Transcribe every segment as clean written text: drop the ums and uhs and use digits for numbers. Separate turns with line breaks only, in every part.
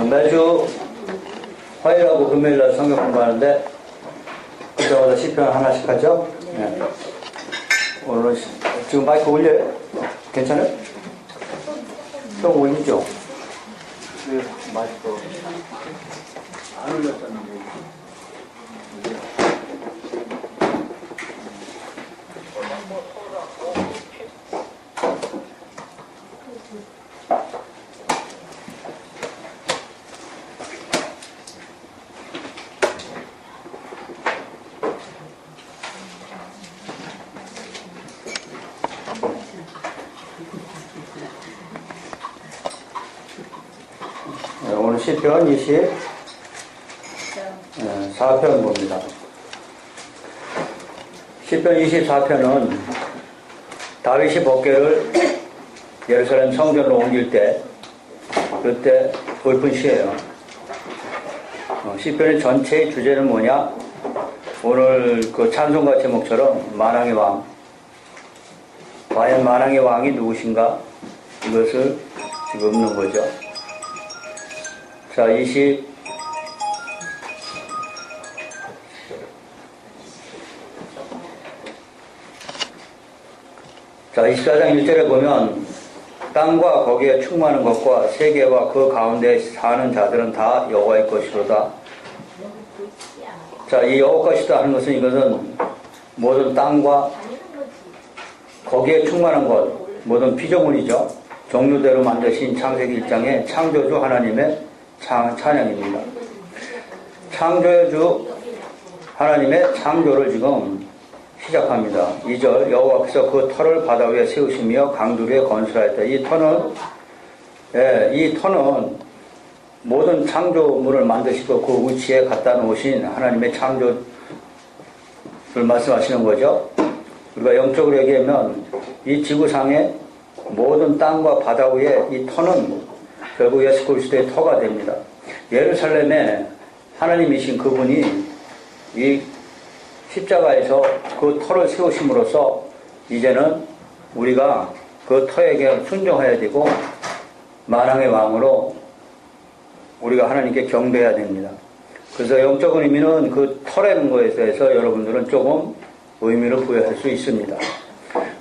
매주 화요일하고 금요일날 성경 공부하는데 그때마다 시편 하나씩 하죠? 네. 오늘은 지금 마이크 올려요? 괜찮아요? 좀 올리죠? 마이크 안 올렸었는데. 오늘 시편 24편 봅니다. 시편 24편은 다윗이 법궤를 예루살렘 성전으로 옮길 때 그때 읊은 시예요. 시편의 전체의 주제는 뭐냐? 오늘 그 찬송가 제목처럼 만왕의 왕. 과연 만왕의 왕이 누구신가? 이것을 지금 읊는 거죠. 자, 24장 1절에 보면 땅과 거기에 충만한 것과 세계와 그 가운데 사는 자들은 다 여호와의 것이로다. 자, 이 여호와 것이다 하는 것은 이것은 모든 땅과 거기에 충만한 것, 모든 피조물이죠. 종류대로 만드신 창세기 1장의 창조주 하나님의 찬양입니다. 창조주 하나님의 창조를 지금 시작합니다. 2절 여호와께서 그 터를 바다 위에 세우시며 강들 위에 건설하였다. 이 터는 모든 창조물을 만드시고 그 위치에 갖다 놓으신 하나님의 창조를 말씀하시는 거죠. 우리가 영적으로 얘기하면 이 지구상의 모든 땅과 바다 위에 이 터는 결국 예수 그리스도의 터가 됩니다. 예루살렘에 하나님이신 그분이 이 십자가에서 그 터를 세우심으로써 이제는 우리가 그 터에게 순종해야 되고 만왕의 왕으로 우리가 하나님께 경배해야 됩니다. 그래서 영적인 의미는 그 터라는 것에 대해서 여러분들은 조금 의미를 부여할 수 있습니다.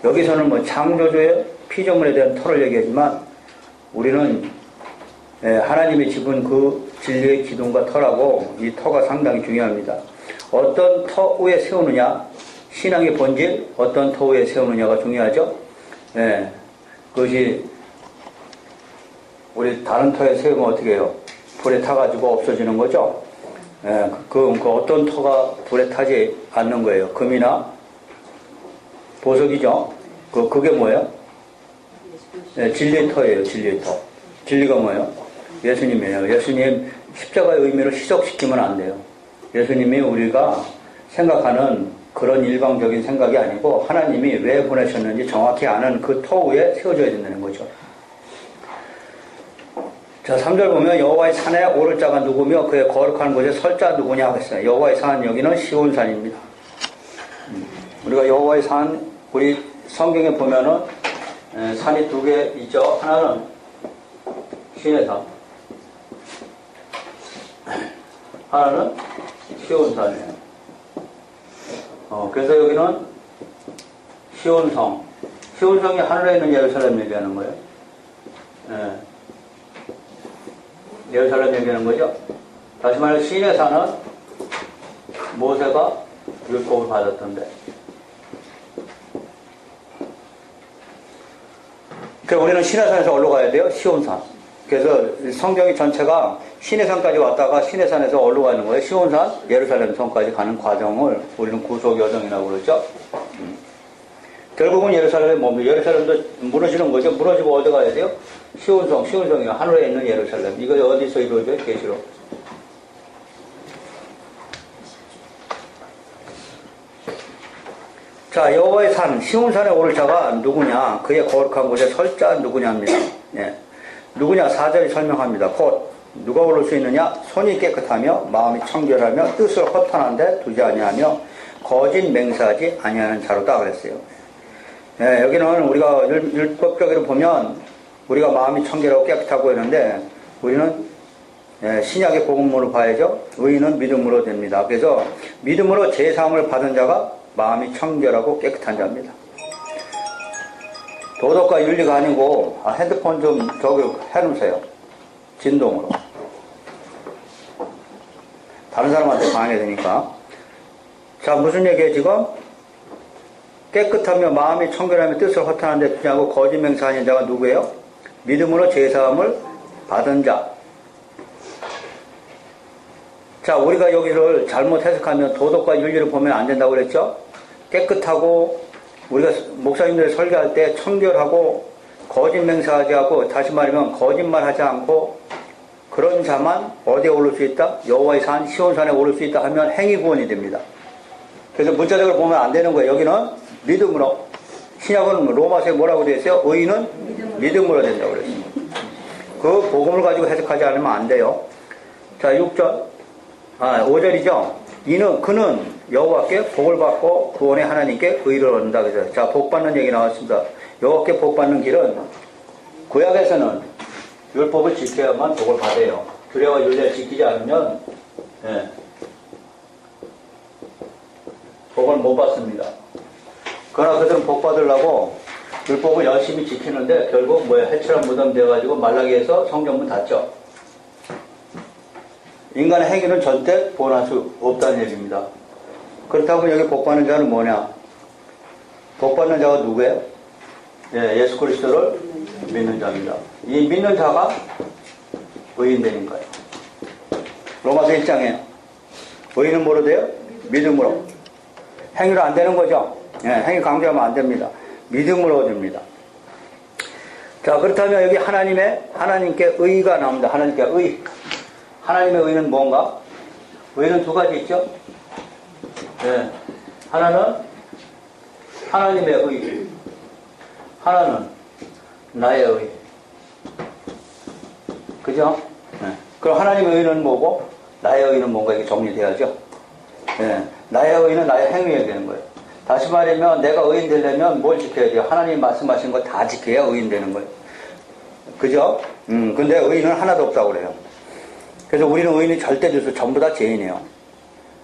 여기서는 뭐 창조주의 피조물에 대한 터를 얘기하지만 우리는 하나님이 집은 그 진리의 기둥과 터라고 이 터가 상당히 중요합니다. 어떤 터 위에 세우느냐, 신앙의 본질, 어떤 터 위에 세우느냐가 중요하죠. 그것이 우리 다른 터에 세우면 어떻게 해요? 불에 타가지고 없어지는 거죠. 그 어떤 터가 불에 타지 않는 거예요. 금이나 보석이죠. 그게 뭐예요? 진리의 터예요. 진리의 터. 진리가 뭐예요? 예수님이에요. 예수님 십자가의 의미를 희석시키면 안 돼요. 예수님이 우리가 생각하는 그런 일방적인 생각이 아니고 하나님이 왜 보내셨는지 정확히 아는 그 터 위에 세워져야 된다는 거죠. 자, 3절 보면 여호와의 산에 오를 자가 누구며 그의 거룩한 곳에 설 자 누구냐 하겠어요. 여호와의 산, 여기는 시온산입니다. 우리가 여호와의 산, 우리 성경에 보면은 산이 두 개 있죠. 하나는 시내산, 하나는 시온산이에요. 그래서 여기는 시온성. 시온성이 하늘에 있는 예루살렘 얘기하는 거예요. 예루살렘 얘기하는 거죠. 다시 말해 시내산은 모세가 율법을 받았던데. 그래서 우리는 시내산에서 어디로 가야 돼요? 시온산. 그래서 성경이 전체가 시내산까지 왔다가 시내산에서 어디로 가는 거예요? 시온산, 예루살렘 성까지 가는 과정을 우리는 구속 여정이라고 그러죠. 결국은 예루살렘에 뭡니까? 예루살렘도 무너지는 거죠. 무너지고 어디 가야 돼요? 시온성, 시온성이 하늘에 있는 예루살렘. 이거 어디서 이루어져요? 계시록. 자, 여호와의 산, 시온산에 오를 자가 누구냐? 그의 거룩한 곳에 설 자 누구냐입니다. 누구냐? 4절이 설명합니다. 곧 누가 오를 수 있느냐? 손이 깨끗하며 마음이 청결하며 뜻을 허탄한데 두지 아니하며 거짓 맹세하지 아니하는 자로다 그랬어요. 여기는 우리가 율법적으로 보면 우리가 마음이 청결하고 깨끗하고 했는데 우리는 신약의 복음으로 봐야죠. 의인은 믿음으로 됩니다. 그래서 믿음으로 제사함을 받은 자가 마음이 청결하고 깨끗한 자입니다. 도덕과 윤리가 아니고 핸드폰 좀 저기 해놓으세요. 진동으로. 다른 사람한테 방해되니까. 자, 무슨 얘기예요 지금? 깨끗하며 마음이 청결하며 뜻을 허탄한데 주냐고 거짓 맹세하는 자가 누구예요? 믿음으로 제사함을 받은 자. 자, 우리가 여기를 잘못 해석하면 도덕과 윤리를 보면 안 된다고 그랬죠? 깨끗하고 우리가 목사님들 설교할 때 청결하고 거짓 맹세하지 않고, 다시 말하면 거짓말하지 않고 그런 자만 어디에 오를 수 있다? 여호와의 산 시온산에 오를 수 있다 하면 행위 구원이 됩니다. 그래서 문자적으로 보면 안 되는 거예요. 여기는 믿음으로. 신약은 로마서에 뭐라고 되어 있어요? 의인은 믿음으로 된다고 그랬어요. 그 복음을 가지고 해석하지 않으면 안 돼요. 자, 5절이죠. 그는 여호와께 복을 받고 구원의 하나님께 의를 얻는다. 그래서 자, 복 받는 얘기 나왔습니다. 여호와께 복 받는 길은 구약에서는 율법을 지켜야만 복을 받아요. 규례와 율례를 지키지 않으면 복을 못 받습니다. 그러나 그들은 복 받으려고 율법을 열심히 지키는데 결국 해칠한 무덤 되어가지고 말라기에서 성전문 닫죠. 인간의 행위는 절대 본할 수 없다는 얘기입니다. 그렇다고 여기 복 받는 자는 뭐냐? 복 받는 자가 누구예요? 예수 그리스도를 믿는 자입니다. 이 믿는 자가 의인 되는 거예요. 로마서 1장에 의인은 뭐로 돼요? 믿음으로. 행위로 안 되는 거죠. 행위 강조하면 안 됩니다. 믿음으로 됩니다. 자, 그렇다면 여기 하나님께 의가 나옵니다. 하나님께 의. 하나님의 의는 뭔가? 의는 두 가지 있죠? 하나는 하나님의 의. 하나는 나의 의. 그죠? 그럼 하나님의 의는 뭐고? 나의 의는 뭔가 이게 정리돼야죠. 나의 의는 나의 행위에 되는 거예요. 다시 말하면 내가 의인 되려면 뭘 지켜야 돼요? 하나님 말씀하신 거 다 지켜야 의인 되는 거예요. 그죠? 근데 의인은 하나도 없다고 그래요. 그래서 우리는 의인이 절대 주수 전부 다 죄인이에요.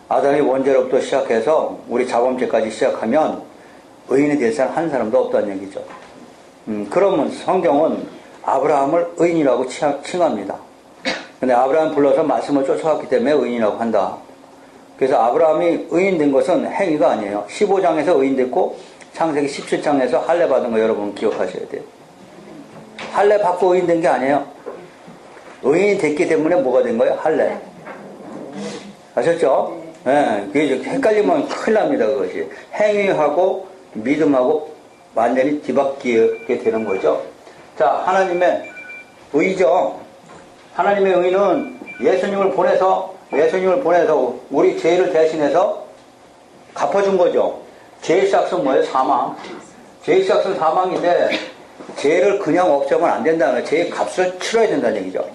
아담이 원죄로부터 시작해서 우리 자범죄까지 시작하면 의인이 될 사람 한 사람도 없다는 얘기죠. 그러면 성경은 아브라함을 의인이라고 칭합니다. 근데 아브라함 불러서 말씀을 쫓아왔기 때문에 의인이라고 한다. 그래서 아브라함이 의인된 것은 행위가 아니에요. 15장에서 의인됐고 창세기 17장에서 할례 받은 거 여러분 기억하셔야 돼요. 할례 받고 의인된 게 아니에요. 의인이 됐기 때문에 뭐가 된 거예요? 할례. 아셨죠? 그게 헷갈리면 큰일 납니다. 그것이. 행위하고 믿음하고 완전히 뒤바뀌게 되는 거죠. 자, 하나님의 의죠. 하나님의 의는 예수님을 보내서 우리 죄를 대신해서 갚아준 거죠. 죄의 시작은 뭐예요? 사망. 죄의 시작은 사망인데 죄를 그냥 없애면 안 된다는 거예요. 죄의 값을 치러야 된다는 얘기죠.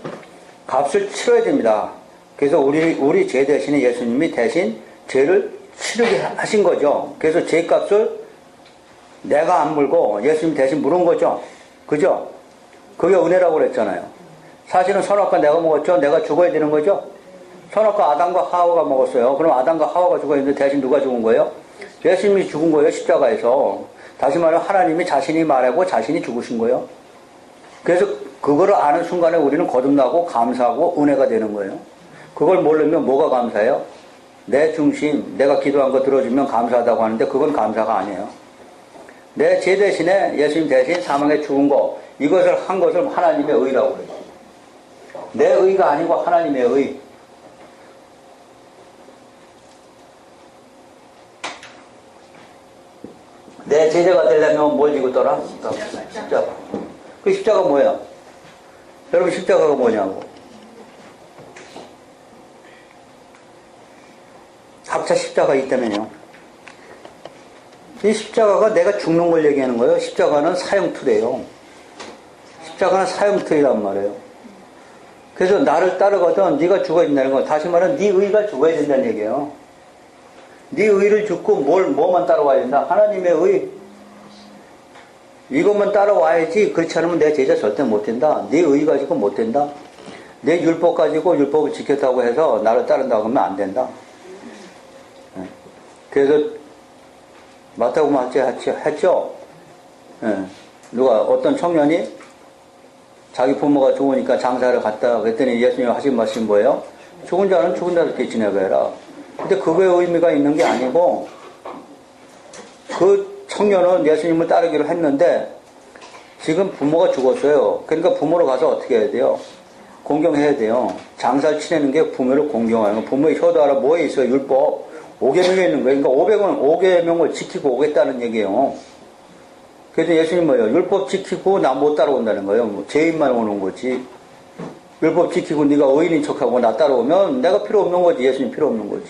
값을 치러야 됩니다. 그래서 우리 죄 대신에 예수님이 대신 죄를 치르게 하신 거죠. 그래서 죄 값을 내가 안 물고 예수님이 대신 물은 거죠. 그죠? 그게 은혜라고 그랬잖아요. 사실은 선악과 내가 먹었죠. 내가 죽어야 되는 거죠. 선악과 아담과 하와가 먹었어요. 그럼 아담과 하와가 죽어야 되는데 대신 누가 죽은 거예요? 예수님이 죽은 거예요. 십자가에서. 다시 말하면 하나님이 자신이 말하고 자신이 죽으신 거예요. 그래서 그거를 아는 순간에 우리는 거듭나고 감사하고 은혜가 되는 거예요. 그걸 모르면 뭐가 감사해요? 내 중심, 내가 기도한 거 들어주면 감사하다고 하는데 그건 감사가 아니에요. 내 죄 대신에 예수님 대신 사망에 죽은 거, 이것을 한 것을 하나님의 의라고 그래요. 내 의가 아니고 하나님의 의. 내 제자가 되려면 뭘 지고 떠라? 십자가. 그 십자가 뭐야? 여러분 십자가가 뭐냐고. 각자 십자가 있다면요. 이 십자가가 내가 죽는 걸 얘기하는 거예요. 십자가는 사형틀이에요. 십자가는 사형틀이란 말이에요. 그래서 나를 따르거든 네가 죽어야 된다는 거. 다시 말하면 네 의가 죽어야 된다는 얘기예요. 네 의를 죽고 뭐만 따라와야 된다? 하나님의 의. 이것만 따라와야지. 그렇지 않으면 내 제자 절대 못 된다. 네 의 가지고 못 된다. 내 율법 가지고 율법을 지켰다고 해서 나를 따른다고 하면 안 된다. 그래서 맞다고 했죠. 누가 어떤 청년이 자기 부모가 좋으니까 장사를 갔다 그랬더니 예수님 하신 말씀이 뭐예요? 죽은 자는 죽은 자답게 지내고 해라. 근데 그거에 의미가 있는 게 아니고 그 청년은 예수님을 따르기로 했는데 지금 부모가 죽었어요. 그러니까 부모로 가서 어떻게 해야 돼요? 공경해야 돼요. 장사를 치내는 게 부모를 공경하는 거. 부모의 효도 알아 뭐에 있어요? 율법 5계명에 있는 거예요. 그러니까 5계명을 지키고 오겠다는 얘기예요. 그래서 예수님 뭐예요? 율법 지키고 나 못 따라온다는 거예요. 뭐 죄인만 오는 거지. 율법 지키고 네가 의인인 척하고 나 따라오면 내가 필요 없는 거지. 예수님 필요 없는 거지.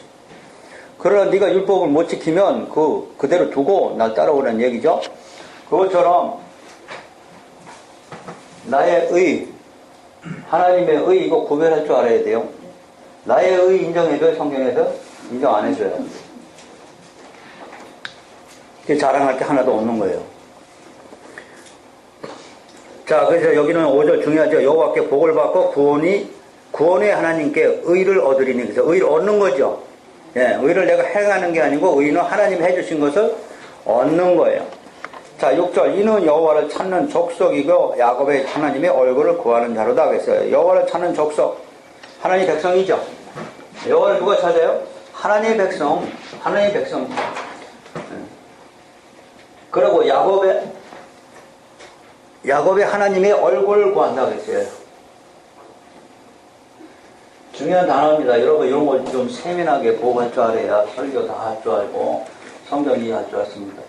그러나 네가 율법을 못 지키면 그대로 두고 날 따라오라는 얘기죠. 그것처럼 나의 의, 하나님의 의 이거 구별할 줄 알아야 돼요. 나의 의 인정해줘요. 성경에서 인정 안 해줘요. 그게 자랑할 게 하나도 없는 거예요. 자, 그래서 여기는 5절 중요하죠. 여호와께 복을 받고 구원의 하나님께 의를 얻으리니. 그래서 의를 얻는 거죠. 예, 의를 내가 행하는 게 아니고 의는 하나님이 해주신 것을 얻는 거예요. 자, 6절 이는 여호와를 찾는 족속이고 야곱의 하나님의 얼굴을 구하는 자로다 그랬어요. 여호와를 찾는 족속, 하나님의 백성이죠. 여호와를 누가 찾아요? 하나님의 백성, 하나님의 백성. 그리고 야곱의 하나님의 얼굴을 구한다 그랬어요. 중요한 단어입니다. 여러분 이런 걸 좀 세밀하게 보고 할 줄 알아야 설교 다 할 줄 알고 성경 이해할 줄 알습니다.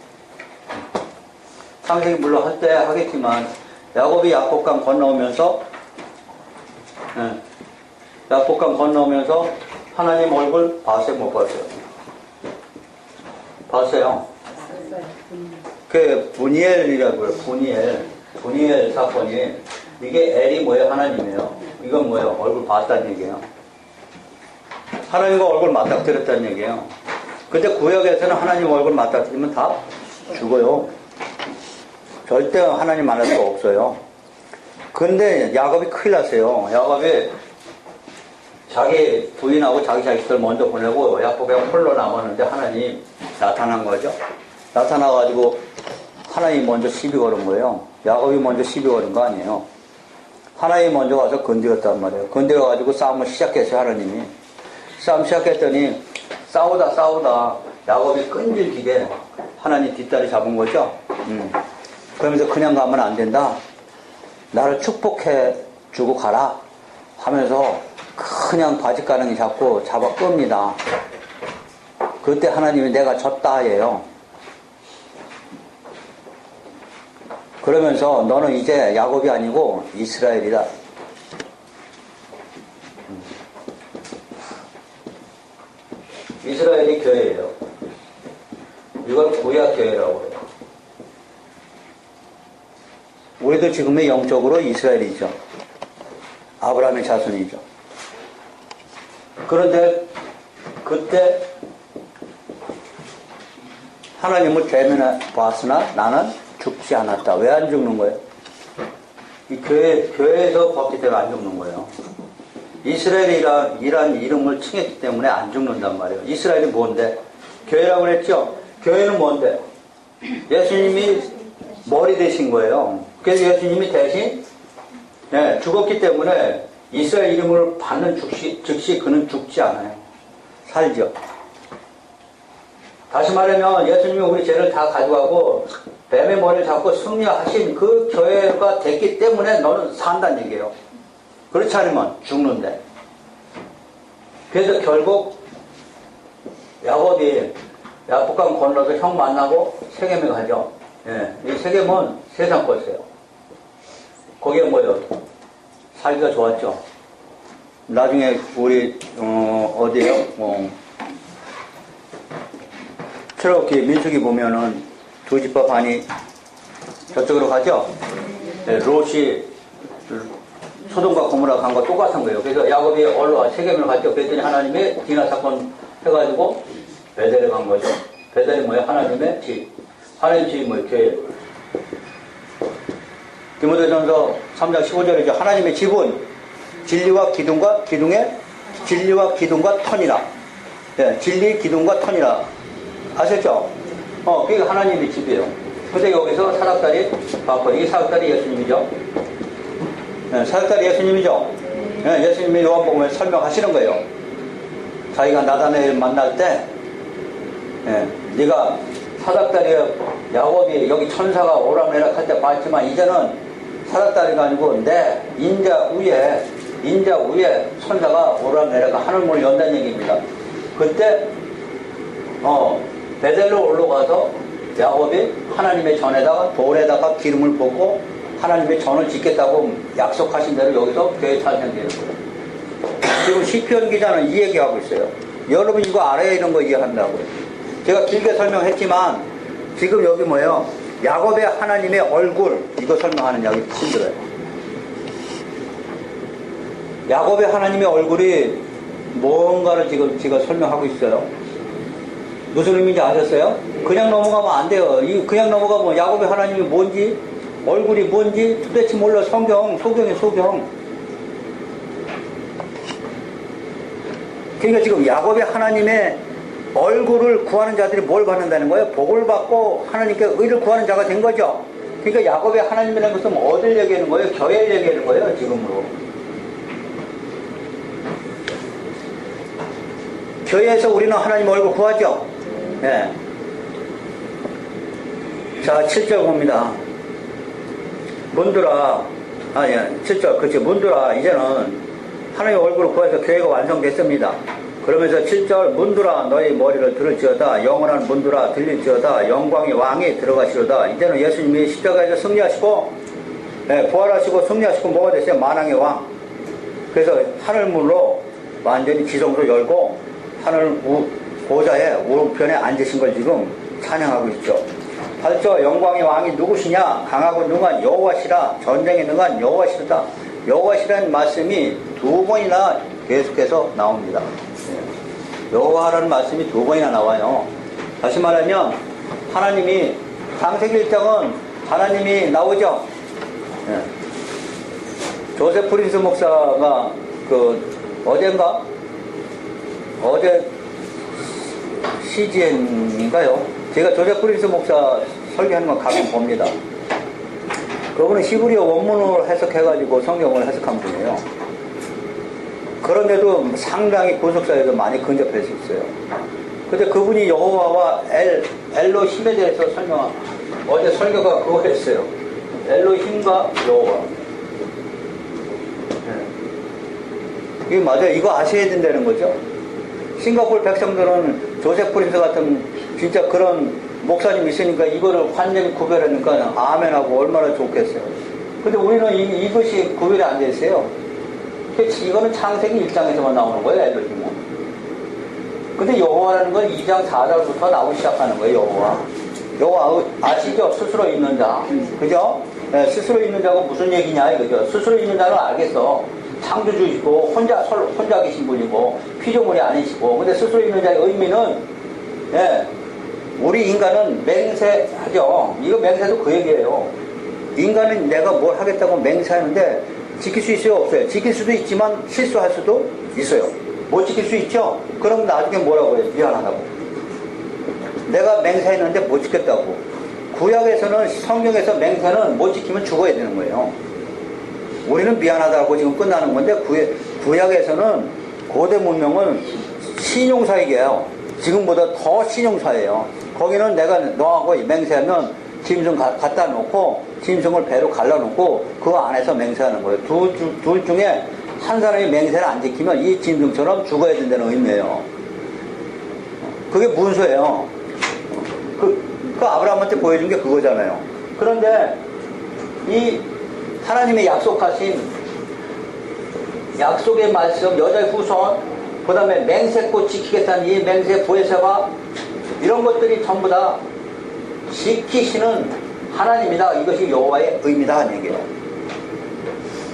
창세기 물론 할 때 하겠지만 야곱이 야복강 건너오면서 하나님 얼굴 봤어요? 못 봤어요? 봤어요? 그 분이엘이라고요. 분이엘 사건이 이게 엘이 뭐예요? 하나님이에요. 이건 뭐예요? 얼굴 봤다는 얘기예요. 하나님과 얼굴 맞닥뜨렸다는 얘기예요. 근데 구역에서는 하나님 얼굴 맞닥뜨리면 다 죽어요. 절대 하나님 만날 수가 없어요. 근데 야곱이 큰일 났어요. 야곱이 자기 부인하고 자기 자식들 먼저 보내고 야곱이 홀로 남았는데 하나님 나타난 거죠. 나타나가지고 하나님이 먼저 시비 걸은 거예요. 야곱이 먼저 시비 걸은 거 아니에요. 하나님이 먼저 와서 건드렸단 말이에요. 건드려가지고 싸움을 시작했어요. 하나님이. 싸움 시작했더니 싸우다 야곱이 끈질기게 하나님 뒷다리 잡은 거죠. 그러면서 그냥 가면 안 된다. 나를 축복해 주고 가라 하면서 그냥 바짓가랑이 잡고 잡아 끕니다. 그때 하나님이 내가 졌다 해요. 그러면서 너는 이제 야곱이 아니고 이스라엘이다. 이스라엘이 교회예요. 이걸 구약교회라고 해요. 우리도 지금의 영적으로 이스라엘이죠. 아브라함의 자손이죠. 그런데 그때 하나님을 대면해 봤으나 나는 죽지 않았다. 왜 안 죽는 거예요? 이 교회에서 벗기 때문에 안 죽는 거예요. 이스라엘이란 이름을 칭했기 때문에 안 죽는단 말이에요. 이스라엘이 뭔데? 교회라고 그랬죠? 교회는 뭔데? 예수님이 머리 되신 거예요. 그래서 예수님이 대신 죽었기 때문에 이스라엘 이름을 받는 즉시 그는 죽지 않아요. 살죠. 다시 말하면 예수님이 우리 죄를 다 가져가고 뱀의 머리를 잡고 승리하신 그 교회가 됐기 때문에 너는 산다는 얘기예요. 그렇지 않으면 죽는데. 그래서 결국 야곱이 야복강 건너서 형 만나고 세겜에 가죠. 이 세겜은 세상 거였어요. 거기에 뭐예요? 살기가 좋았죠. 나중에 우리 어디에요? 트럭기 민수기 보면은 두 집과 반이 저쪽으로 가죠. 롯이 소돔과 고모라 간 거 똑같은 거예요. 그래서 야곱이 올라와 세겜을 갔죠. 그랬더니 하나님의 디나 사건 해가지고 베델에 간 거죠. 베델이 뭐예요? 하나님의 집. 하나님 집이 뭐예요? 교회. 디모데전서 3장 15절이죠. 하나님의 집은 진리와 기둥과 터니라. 예, 진리, 기둥과 터니라. 아셨죠? 그게 하나님의 집이에요. 근데 여기서 사닥다리 바꿔. 이게 사닥다리 예수님이죠? 예, 사닥다리 예수님이죠? 예, 예수님이 요한복음에 설명하시는 거예요. 자기가 나다나엘 만날 때, 예, 네가 사닥다리에 야곱이 여기 천사가 오라내라 할 때 봤지만 이제는 사닥다리가 아니고 내 인자 위에 천사가 오라내라가 하늘문을 연다는 얘기입니다. 그때 베델로 올라가서 야곱이 하나님의 전에다가 돌에다가 기름을 붓고 하나님의 전을 짓겠다고 약속하신 대로 여기서 교회 탄생되는 거예요. 지금 시편 기자는 이 얘기하고 있어요. 여러분 이거 알아야 이런 거 이해한다고요. 제가 길게 설명했지만 지금 여기 뭐예요? 야곱의 하나님의 얼굴 이거 설명하는 약이 힘들어요. 야곱의 하나님의 얼굴이 뭔가를 지금 제가 설명하고 있어요. 무슨 의미인지 아셨어요? 그냥 넘어가면 안 돼요. 그냥 넘어가면 야곱의 하나님이 뭔지 얼굴이 뭔지 도대체 몰라. 소경이에요, 소경. 그러니까 지금 야곱의 하나님의 얼굴을 구하는 자들이 뭘 받는다는 거예요? 복을 받고 하나님께 의를 구하는 자가 된 거죠. 그러니까 야곱의 하나님이라는 것은 어딜 얘기하는 거예요? 교회를 얘기하는 거예요, 지금으로. 교회에서 우리는 하나님 얼굴 구하죠. 네. 자, 7절 봅니다. 문들아, 7절, 그치, 문들아, 이제는 하나님의 얼굴을 구해서 교회가 완성됐습니다. 그러면서 7절, 문들아, 너희 머리를 들을지어다, 영원한 문들아, 들릴지어다, 영광의 왕이 들어가시로다. 이제는 예수님이 십자가에서 승리하시고, 네, 부활하시고 승리하시고 뭐가 됐어요? 만왕의 왕. 그래서 하늘문으로 완전히 지성으로 열고, 하늘 보좌의 오른편에 앉으신 걸 지금 찬양하고 있죠. 8절 영광의 왕이 누구시냐? 강하고 능한 여호와시라. 전쟁에 능한 여호와시로다. 여호와시라는 말씀이 두 번이나 계속해서 나옵니다. 여호와라는 말씀이 두 번이나 나와요. 다시 말하면 하나님이 창세기 1장은 하나님이 나오죠. 조셉 프린스 목사가 어제 CGN인가요? 제가 조셉 프린스 목사 설교하는 거 가끔 봅니다. 그분은 히브리어 원문을 해석해가지고 성경을 해석한 분이에요. 그런데도 상당히 구속사에서 많이 근접할 수 있어요. 근데 그분이 여호와와 엘로힘에 대해서 어제 설교가 그거였어요. 엘로힘과 여호와. 이게 맞아요. 이거 아셔야 된다는 거죠. 싱가포르 백성들은 조셉 프린스 같은 진짜 그런 목사님 있으니까 이거를 완전히 구별하니까 아멘하고 얼마나 좋겠어요. 근데 우리는 이것이 구별이 안 돼 있어요. 이거는 창세기 1장에서만 나오는 거예요, 엘로힘은. 근데 여호와라는 건 2장 4절부터 나오기 시작하는 거예요, 여호와 아시죠? 스스로 있는 자. 그죠? 네, 스스로 있는 자가 무슨 얘기냐, 이거죠. 스스로 있는 자는 알겠어. 창조주이시고 혼자 계신 분이고 피조물이 아니시고. 근데 스스로 있는 자의 의미는 우리 인간은 맹세하죠. 이거 맹세도 그 얘기예요. 인간은 내가 뭘 하겠다고 맹세하는데 지킬 수 있어요, 없어요? 지킬 수도 있지만 실수할 수도 있어요. 못 지킬 수 있죠? 그럼 나중에 뭐라고 해요? 미안하다고. 내가 맹세했는데 못 지켰다고. 구약에서는, 성경에서 맹세는 못 지키면 죽어야 되는 거예요. 우리는 미안하다고 지금 끝나는 건데 구약에서는 고대 문명은 신용사역이에요. 지금보다 더 신용사예요. 거기는 내가 너하고 맹세하면 짐승 갖다 놓고 짐승을 배로 갈라놓고 그 안에서 맹세하는 거예요. 둘 중에 한 사람이 맹세를 안 지키면 이 짐승처럼 죽어야 된다는 의미예요. 그게 문서예요. 그 아브라함한테 보여준 게 그거잖아요. 그런데 이 하나님의 약속하신 약속의 말씀, 여자의 후손, 그 다음에 맹세코 지키겠다는 이 맹세 보혜사가 이런 것들이 전부 다 지키시는 하나님이다. 이것이 여호와의 의미다 하는 얘기예요.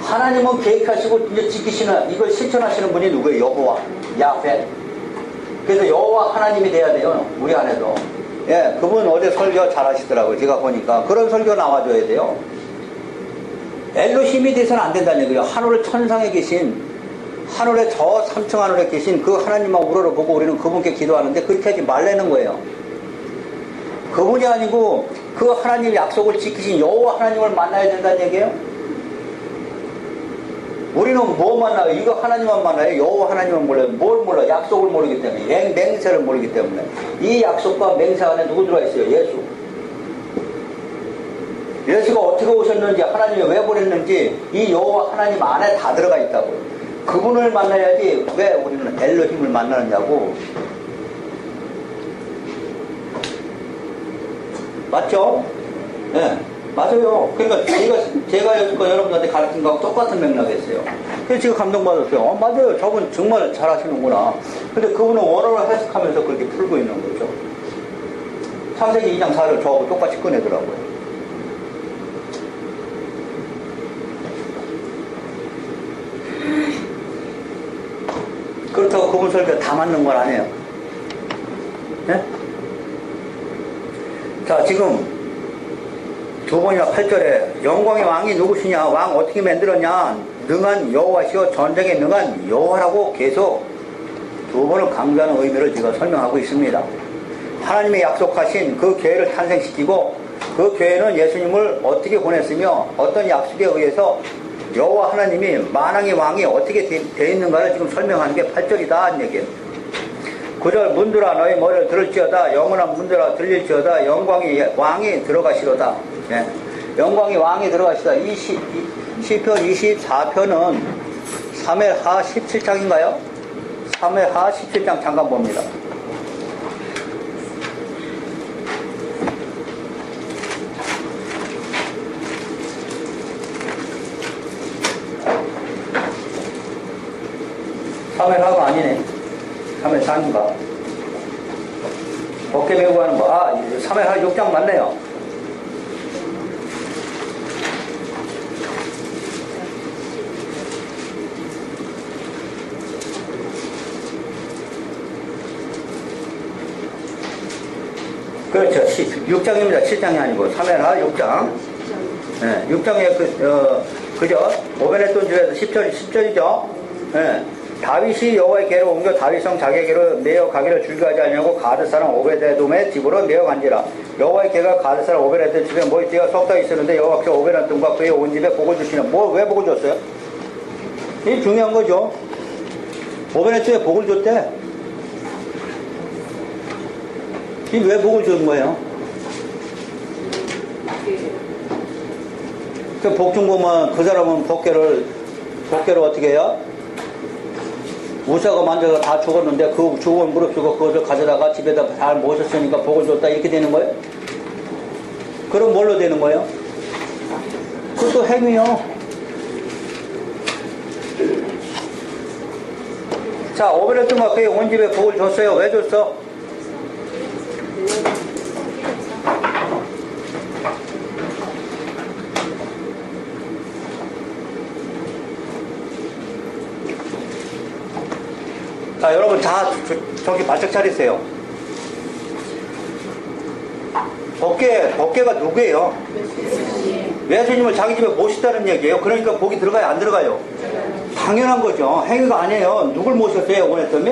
하나님은 계획하시고 이제 지키시는, 이걸 실천하시는 분이 누구예요? 여호와, 야훼. 그래서 여호와 하나님이 돼야 돼요, 우리 안에도. 예, 그분 어제 설교 잘 하시더라고요. 제가 보니까 그런 설교 나와줘야 돼요. 엘로힘이 돼서는 안 된다는 얘기예요. 하늘 천상에 계신, 하늘의 저 3층 하늘에 계신 그 하나님만 우러러보고 우리는 그분께 기도하는데 그렇게 하지 말라는 거예요. 그분이 아니고 그 하나님 약속을 지키신 여호와 하나님을 만나야 된다는 얘기예요. 우리는 뭐 만나요? 이거 하나님만 만나요? 여호와 하나님을 몰라요? 뭘 몰라요? 약속을 모르기 때문에, 맹세를 모르기 때문에. 이 약속과 맹세 안에 누구 들어가 있어요? 예수. 예수가 어떻게 오셨는지, 하나님이 왜 보냈는지 이 여호와 하나님 안에 다 들어가 있다고요. 그분을 만나야지 왜 우리는 엘로힘을 만나느냐고. 맞죠? 네, 맞아요. 그러니까 제가 여기서 여러분들한테 가르친 거하고 똑같은 맥락이었어요. 그래서 제가 감동받았어요. 맞아요. 저분 정말 잘하시는구나. 근데 그분은 원어를 해석하면서 그렇게 풀고 있는 거죠. 창세기 2장 4를 저하고 똑같이 꺼내더라고요. 그렇다고 그분 설교가 다 맞는 건 아니에요. 네? 자, 지금 두 번이나 8절에 영광의 왕이 누구시냐, 왕 어떻게 만들었냐, 능한 여호와시오, 전쟁에 능한 여호와라고 계속 두 번을 강조하는 의미를 제가 설명하고 있습니다. 하나님의 약속하신 그 교회를 탄생시키고 그 교회는 예수님을 어떻게 보냈으며 어떤 약속에 의해서 여호와 하나님이 만왕의 왕이 어떻게 되어 있는가를 지금 설명하는 게 8절이다 하는 얘기예요. 9절 문들아 너희 머리를 들을지어다, 영원한 문들아 들릴지어다, 영광이 왕이 들어가시로다. 예. 영광이 왕이 들어가시다. 시편 24편은 3회하 17장인가요? 3회하 17장 잠깐 봅니다. 사회하가 아니네. 3회 4인가? 어깨 메고 하는 거. 아, 3회하 6장 맞네요. 그렇죠. 6장입니다. 7장이 아니고 3회하 6장. 네, 6장에 그죠? 오베네돈 주에서 10절이죠. 네. 다윗이 여호와의 궤를 옮겨 다윗성 자기에게로 내어 가기를 즐거워하지 않냐고 가드 사람 오베데돔의 집으로 내어 간지라. 여호와의 궤가 가드 사람 오베데돔 집에 모이되어 석 달 있었는데 여호와께서 오베데돔과 그의 온 집에 복을 주시는. 왜 복을 줬어요? 이게 중요한 거죠. 오베데돔에 복을 줬대. 이 왜 복을 준 거예요? 그 복 준 거면 그 사람은 복궤를 어떻게 해요? 우사가 만져서 다 죽었는데 그 죽은 무릎쓰고 그것을 가져다가 집에다 잘 모셨으니까 복을 줬다 이렇게 되는 거예요? 그럼 뭘로 되는 거예요? 그것도 행위요. 자, 오베데돔과 그의 온 집에 복을 줬어요. 왜 줬어? 자, 여러분 다 저기 바짝 차리세요. 법궤가 누구예요? 예수님을 자기 집에 모시다는 얘기예요. 그러니까 복이 들어가요, 안 들어가요? 당연한 거죠. 행위가 아니에요. 누굴 모셨어요, 오베데돔이?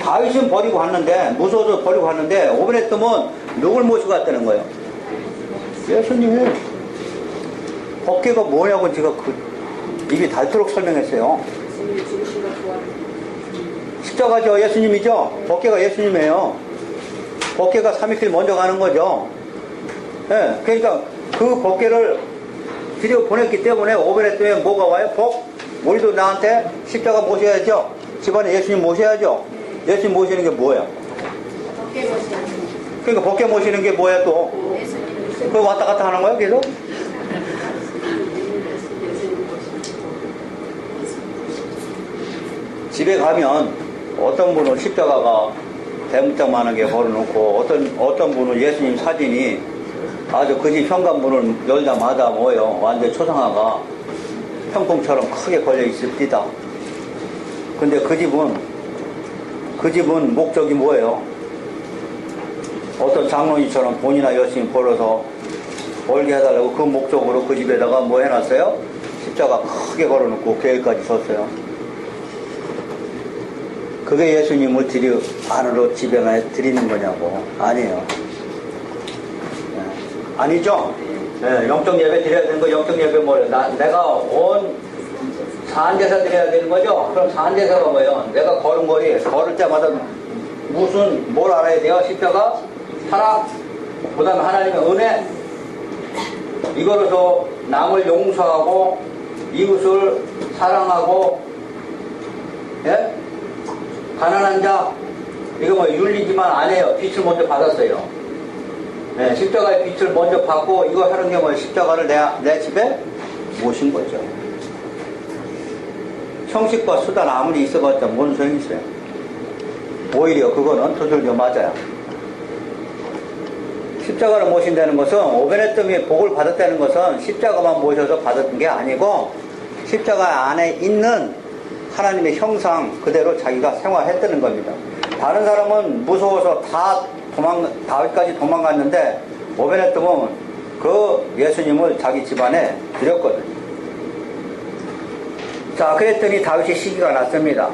다윗은 버리고 갔는데, 무서워서 버리고 갔는데, 오베데돔은 누굴 모시고 갔다는 거예요? 예수님이. 법궤가 뭐냐고 제가 입이 닳도록 설명했어요. 십자가죠. 예수님이죠. 법궤가 예수님이에요. 법궤가 3일길 먼저 가는 거죠. 예, 그러니까 그 법궤를 들여 보냈기 때문에 오베데돔에 뭐가 와요? 복. 우리도 나한테 십자가 모셔야죠. 집안에 예수님 모셔야죠. 예수님 모시는 게 뭐예요? 법궤 모시는. 그러니까 법궤 모시는 게 뭐야 또? 그거 왔다 갔다 하는 거야 계속? 집에 가면 어떤 분은 십자가가 대문짝만하게 걸어놓고 어떤 분은 예수님 사진이 아주 그 집 현관문을 열자마자 뭐예요? 완전 초상화가 평풍처럼 크게 걸려 있습니다. 근데 그 집은 목적이 뭐예요? 어떤 장로님처럼 돈이나 열심히 벌어서 멀게 해달라고 그 목적으로 그 집에다가 뭐 해놨어요? 십자가 크게 걸어놓고 계획까지 썼어요. 그게 예수님을 안으로 집에 드리는 거냐고. 아니에요. 네. 아니죠? 네, 영적 예배 드려야 되는 거, 영적 예배 뭐래요? 내가 온 산제사 드려야 되는 거죠? 그럼 산제사가 뭐예요? 내가 걸을 때마다 뭘 알아야 돼요? 십자가, 사랑, 그 다음에 하나님의 은혜, 이거로서 남을 용서하고, 이웃을 사랑하고, 예? 가난한 자, 이거 뭐 윤리지만 안 해요. 빛을 먼저 받았어요. 네, 십자가의 빛을 먼저 받고, 이거 하는 게 뭐예요? 십자가를 내 집에 모신 거죠. 형식과 수단 아무리 있어봤자 뭔 소용이 있어요. 오히려 그거는 두들겨 맞아요. 십자가를 모신다는 것은 오베네뜸이 복을 받았다는 것은 십자가만 모셔서 받았던 게 아니고 십자가 안에 있는 하나님의 형상 그대로 자기가 생활했다는 겁니다. 다른 사람은 무서워서 다윗까지 도망갔는데 오베네뜸은 그 예수님을 자기 집안에 드렸거든요. 자, 그랬더니 다윗이 시기가 났습니다.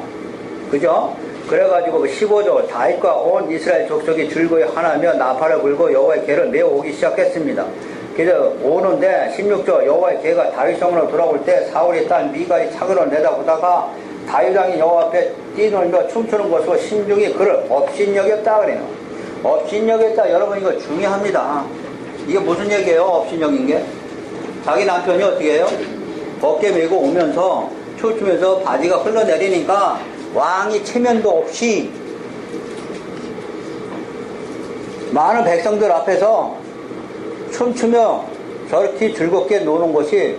그죠? 그래가지고 15절 다윗과 온 이스라엘 족속이 즐거이 하나며 나팔을 불고 여호와의 궤를 메어 오기 시작했습니다. 그래서 오는데 16절 여호와의 궤가 다윗 성으로 돌아올 때 사울의 딸 미갈이 창으로 내다보다가 다윗 왕이 여호와 앞에 뛰놀며 춤추는 것으로 심중이 그를 업신여겼다 그래요. 업신여겼다. 여러분 이거 중요합니다. 이게 무슨 얘기예요? 업신여긴 게? 자기 남편이 어떻게 해요? 어깨 메고 오면서 춤추면서 바지가 흘러내리니까 왕이 체면도 없이 많은 백성들 앞에서 춤추며 저렇게 즐겁게 노는 것이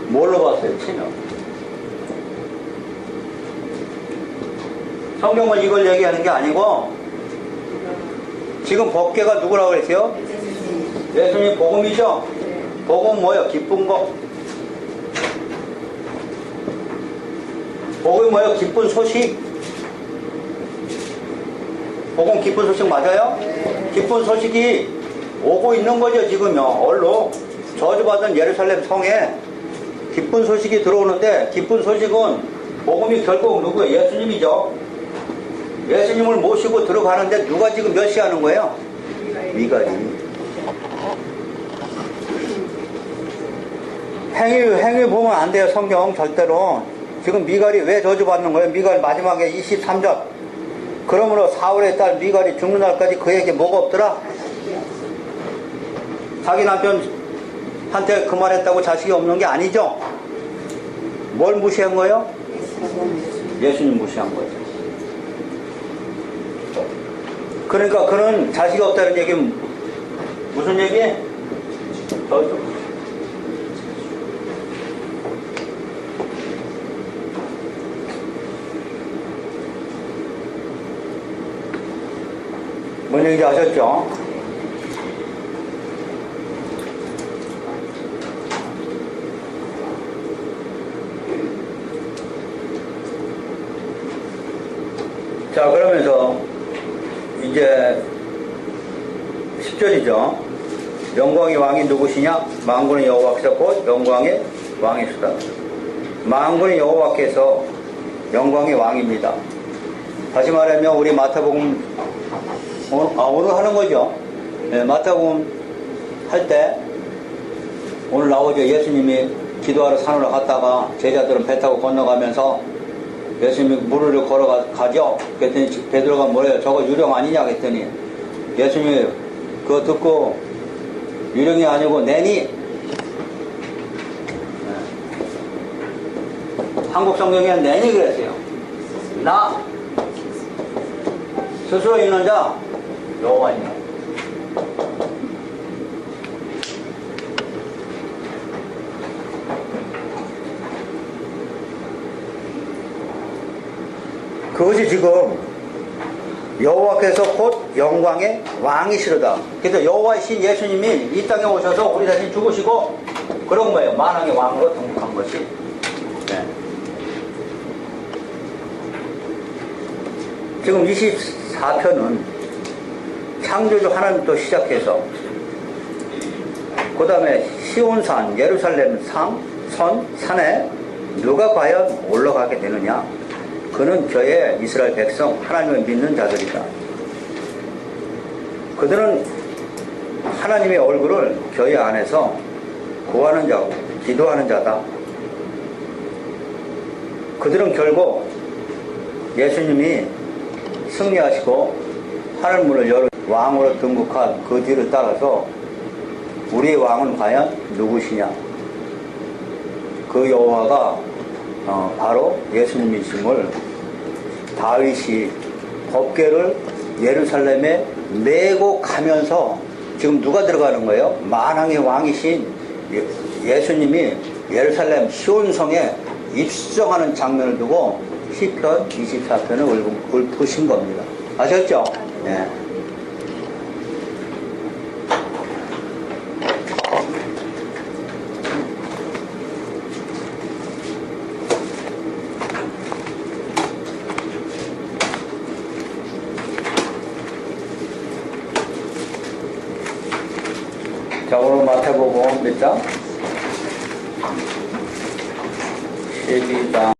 뭘로 봤어요? 체면. 성경은 이걸 얘기하는 게 아니고 지금 법궤가 누구라고 그랬어요? 예수님 복음이죠? 복음 뭐예요? 기쁜 거. 복음이 뭐예요? 기쁜 소식. 복음 기쁜 소식 맞아요? 기쁜 소식이 오고 있는 거죠 지금요. 얼로 저주받은 예루살렘 성에 기쁜 소식이 들어오는데 기쁜 소식은 복음이 결국 누구예요? 예수님이죠. 예수님을 모시고 들어가는데 누가 지금 멸시하는 거예요? 미갈이. 행위 보면 안 돼요. 성경 절대로. 지금 미갈이 왜 저주받는 거예요? 미갈 마지막에 23절. 그러므로 사울의 딸 미갈이 죽는 날까지 그에게 뭐가 없더라? 자기 남편한테 그 말했다고 자식이 없는 게 아니죠? 뭘 무시한 거예요? 예수님 무시한 거죠. 그러니까 그는 자식이 없다는 얘기는 무슨 얘기? 저주. 뭔 얘기인지 아셨죠? 자, 그러면서 이제 10절이죠. 영광의 왕이 누구시냐? 만군의 여호와께서 곧 영광의 왕이시다. 만군의 여호와께서 영광의 왕입니다. 다시 말하면 우리 마태복음 오늘 하는 거죠. 네, 마태복음 할 때 오늘 나오죠. 예수님이 기도하러 산으로 갔다가 제자들은 배 타고 건너가면서 예수님이 물을 걸어가죠. 그랬더니 베드로가 뭐래요? 저거 유령 아니냐 그랬더니 예수님이 그거 듣고 유령이 아니고 내니. 네. 한국 성경에 내니 그랬어요. 나 스스로 있는 자 여호와니라. 그것이 지금 여호와께서 곧 영광의 왕이시로다. 그래서 여호와의 신 예수님이 이 땅에 오셔서 우리 대신 죽으시고 그런 거예요. 만왕의 왕으로 등극한 것이. 네. 지금 24편은 창조주 하나님부터 시작해서 그 다음에 시온산, 예루살렘 산에 누가 과연 올라가게 되느냐? 그는 저의 이스라엘 백성, 하나님을 믿는 자들이다. 그들은 하나님의 얼굴을 교회 안에서 구하는 자고 기도하는 자다. 그들은 결국 예수님이 승리하시고 하늘문을 열어 왕으로 등극한 그 뒤를 따라서 우리의 왕은 과연 누구시냐? 그 여호와가 바로 예수님이심을 다윗이 법궤를 예루살렘에 메고 가면서 지금 누가 들어가는 거예요? 만왕의 왕이신 예수님이 예루살렘 시온성에 입성하는 장면을 두고 시편 24편을 읊으신 겁니다. 아셨죠? 네. 자, 오늘 마태복음 몇 장? 12장